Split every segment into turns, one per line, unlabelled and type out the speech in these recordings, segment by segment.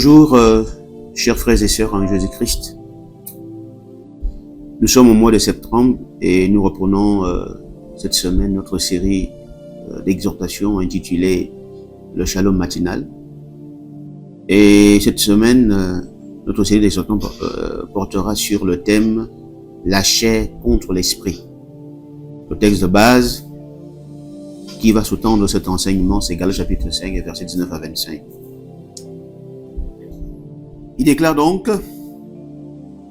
Bonjour, chers frères et sœurs en Jésus-Christ. Nous sommes au mois de septembre et nous reprenons cette semaine notre série d'exhortations intitulée Le Shalom matinal. Et cette semaine, notre série d'exhortations portera sur le thème La chair contre l'esprit. Le texte de base qui va sous-tendre cet enseignement, c'est Galates chapitre 5, versets 19 à 25. Il déclare donc: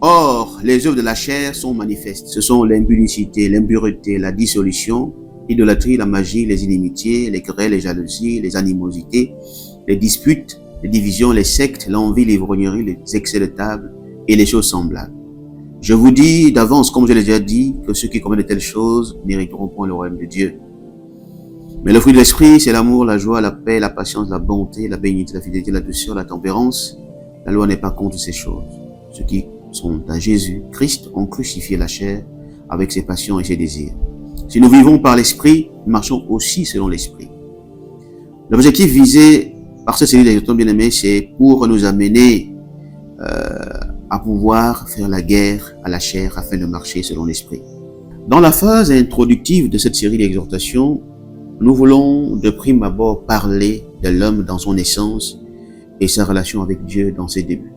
Or, les œuvres de la chair sont manifestes. Ce sont l'impudicité, l'impureté, la dissolution, l'idolâtrie, la magie, les inimitiés, les querelles, les jalousies, les animosités, les disputes, les divisions, les sectes, l'envie, l'ivrognerie, les excès de table et les choses semblables. Je vous dis d'avance, comme je l'ai déjà dit, que ceux qui commettent de telles choses n'hériteront point le royaume de Dieu. Mais le fruit de l'esprit, c'est l'amour, la joie, la paix, la patience, la bonté, la bénignité, la fidélité, la douceur, la tempérance. La loi n'est pas contre ces choses. Ceux qui sont à Jésus-Christ ont crucifié la chair avec ses passions et ses désirs. Si nous vivons par l'esprit, nous marchons aussi selon l'esprit. L'objectif visé par cette série d'exhortations bien-aimés, c'est pour nous amener à pouvoir faire la guerre à la chair afin de marcher selon l'esprit. Dans la phase introductive de cette série d'exhortations, nous voulons de prime abord parler de l'homme dans son essence et sa relation avec Dieu dans ses débuts.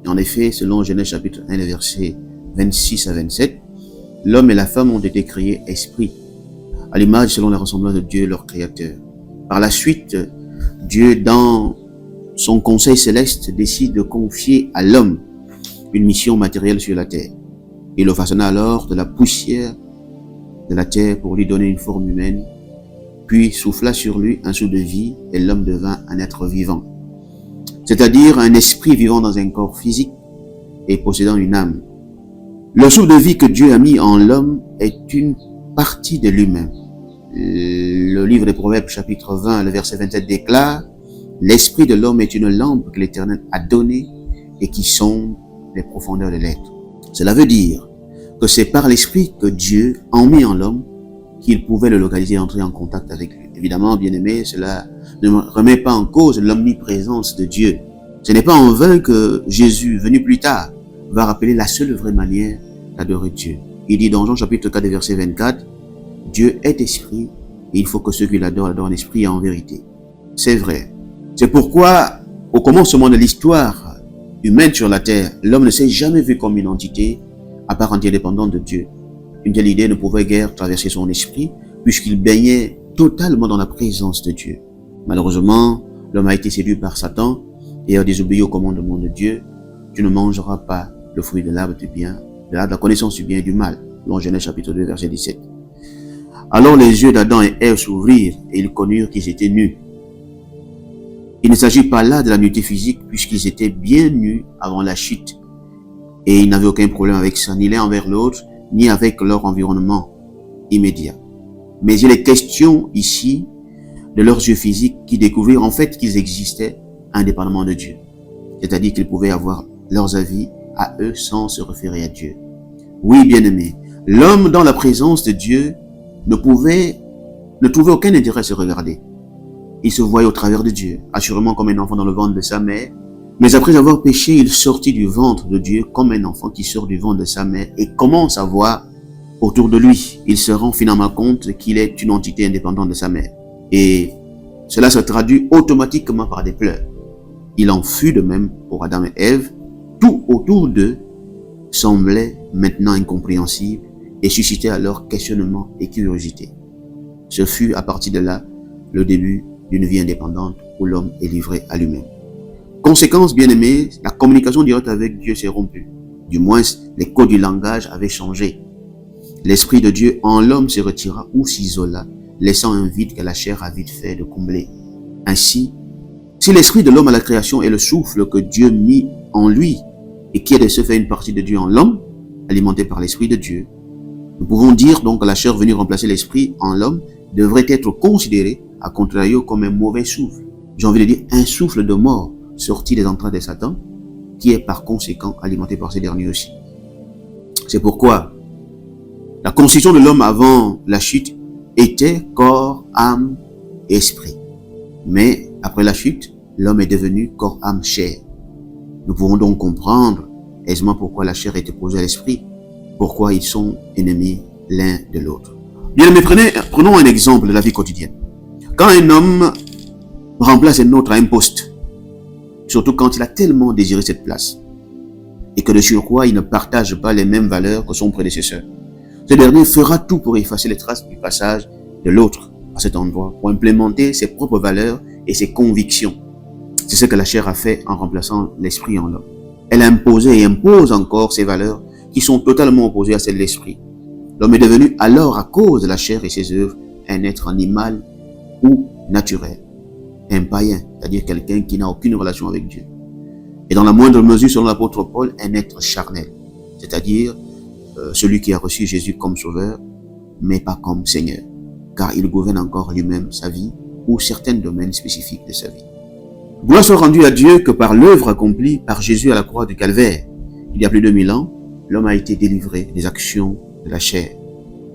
En effet, selon Genèse chapitre 1, versets 26 à 27, l'homme et la femme ont été créés esprit, à l'image selon la ressemblance de Dieu, leur créateur. Par la suite, Dieu, dans son conseil céleste, décide de confier à l'homme une mission matérielle sur la terre. Il le façonna alors de la poussière de la terre pour lui donner une forme humaine, puis souffla sur lui un souffle de vie et l'homme devint un être vivant. C'est-à-dire un esprit vivant dans un corps physique et possédant une âme. Le souffle de vie que Dieu a mis en l'homme est une partie de lui-même. Le livre des Proverbes, chapitre 20, le verset 27 déclare: l'esprit de l'homme est une lampe que l'Éternel a donnée et qui sonde les profondeurs de l'être. Cela veut dire que c'est par l'esprit que Dieu a mis en l'homme qu'il pouvait le localiser et entrer en contact avec lui. Évidemment, bien-aimé, cela ne remet pas en cause l'omniprésence de Dieu. Ce n'est pas en vain que Jésus, venu plus tard, va rappeler la seule vraie manière d'adorer Dieu. Il dit dans Jean chapitre 4, verset 24, Dieu est esprit et il faut que ceux qui l'adorent l'adorent en esprit et en vérité. C'est vrai. C'est pourquoi, au commencement de l'histoire humaine sur la terre, l'homme ne s'est jamais vu comme une entité à part entière dépendante de Dieu. Une telle idée ne pouvait guère traverser son esprit puisqu'il baignait totalement dans la présence de Dieu. Malheureusement, l'homme a été séduit par Satan et a désobéi au commandement de Dieu. Tu ne mangeras pas le fruit de l'arbre du bien, de l'arbre de la connaissance du bien et du mal. Dans Genèse chapitre 2, verset 17. Alors les yeux d'Adam et Ève s'ouvrirent et ils connurent qu'ils étaient nus. Il ne s'agit pas là de la nudité physique puisqu'ils étaient bien nus avant la chute et ils n'avaient aucun problème avec ça, ni l'un envers l'autre, ni avec leur environnement immédiat. Mais il est question ici de leurs yeux physiques qui découvrirent en fait qu'ils existaient indépendamment de Dieu. C'est-à-dire qu'ils pouvaient avoir leurs avis à eux sans se référer à Dieu. Oui, bien-aimé, l'homme dans la présence de Dieu ne trouvait aucun intérêt à se regarder. Il se voyait au travers de Dieu, assurément comme un enfant dans le ventre de sa mère. Mais après avoir péché, il sortit du ventre de Dieu comme un enfant qui sort du ventre de sa mère et commence à voir autour de lui. Il se rend finalement compte qu'il est une entité indépendante de sa mère. Et cela se traduit automatiquement par des pleurs. Il en fut de même pour Adam et Ève. Tout autour d'eux semblait maintenant incompréhensible et suscitait alors questionnement et curiosité. Ce fut à partir de là le début d'une vie indépendante où l'homme est livré à lui-même. Conséquence, bien-aimée, la communication directe avec Dieu s'est rompue. Du moins, les codes du langage avaient changé. L'Esprit de Dieu en l'homme se retira ou s'isola, laissant un vide que la chair a vite fait de combler. Ainsi, si l'Esprit de l'homme à la création est le souffle que Dieu mit en lui et qui est de ce fait une partie de Dieu en l'homme, alimenté par l'Esprit de Dieu, nous pouvons dire donc que la chair venue remplacer l'Esprit en l'homme devrait être considérée, à contrario, comme un mauvais souffle. J'ai envie de dire un souffle de mort sorti des entrailles de Satan, qui est par conséquent alimenté par ces derniers aussi. C'est pourquoi la constitution de l'homme avant la chute était corps, âme et esprit. Mais après la chute, l'homme est devenu corps, âme, chair. Nous pourrons donc comprendre aisément pourquoi la chair est opposée à l'esprit, pourquoi ils sont ennemis l'un de l'autre. Bien, mais prenons un exemple de la vie quotidienne. Quand un homme remplace un autre à un poste, surtout quand il a tellement désiré cette place, et que de surcroît, il ne partage pas les mêmes valeurs que son prédécesseur, ce dernier fera tout pour effacer les traces du passage de l'autre à cet endroit, pour implémenter ses propres valeurs et ses convictions. C'est ce que la chair a fait en remplaçant l'esprit en l'homme. Elle a imposé et impose encore ses valeurs qui sont totalement opposées à celles de l'esprit. L'homme est devenu alors, à cause de la chair et ses œuvres, un être animal ou naturel, un païen, c'est-à-dire quelqu'un qui n'a aucune relation avec Dieu. Et dans la moindre mesure, selon l'apôtre Paul, un être charnel, c'est-à-dire celui qui a reçu Jésus comme sauveur, mais pas comme Seigneur, car il gouverne encore lui-même sa vie ou certains domaines spécifiques de sa vie. Gloire soit rendue à Dieu que par l'œuvre accomplie par Jésus à la croix du Calvaire, il y a plus de 2000 ans, l'homme a été délivré des actions de la chair.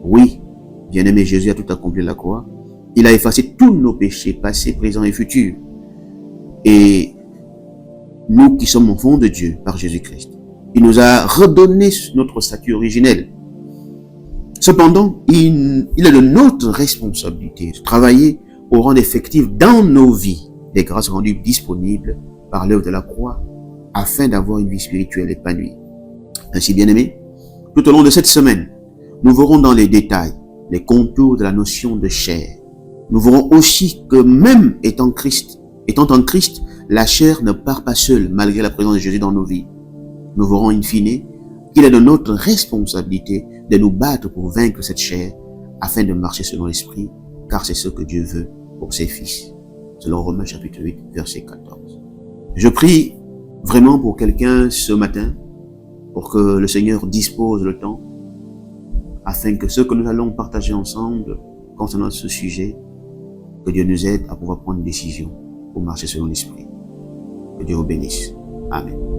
Oui, bien-aimé, Jésus a tout accompli à la croix. Il a effacé tous nos péchés, passés, présents et futurs. Et nous qui sommes enfants de Dieu par Jésus-Christ, il nous a redonné notre statut originel. Cependant, il est de notre responsabilité de travailler au rendre effectif dans nos vies des grâces rendues disponibles par l'œuvre de la croix afin d'avoir une vie spirituelle épanouie. Ainsi, bien-aimés, tout au long de cette semaine, nous verrons dans les détails les contours de la notion de chair. Nous verrons aussi que même étant en Christ, la chair ne part pas seule malgré la présence de Jésus dans nos vies. Nous verrons in fine qu'il est de notre responsabilité de nous battre pour vaincre cette chair afin de marcher selon l'esprit, car c'est ce que Dieu veut pour ses fils. Selon Romains chapitre 8, verset 14. Je prie vraiment pour quelqu'un ce matin, pour que le Seigneur dispose le temps, afin que ce que nous allons partager ensemble concernant ce sujet, que Dieu nous aide à pouvoir prendre une décision pour marcher selon l'esprit. Que Dieu vous bénisse. Amen.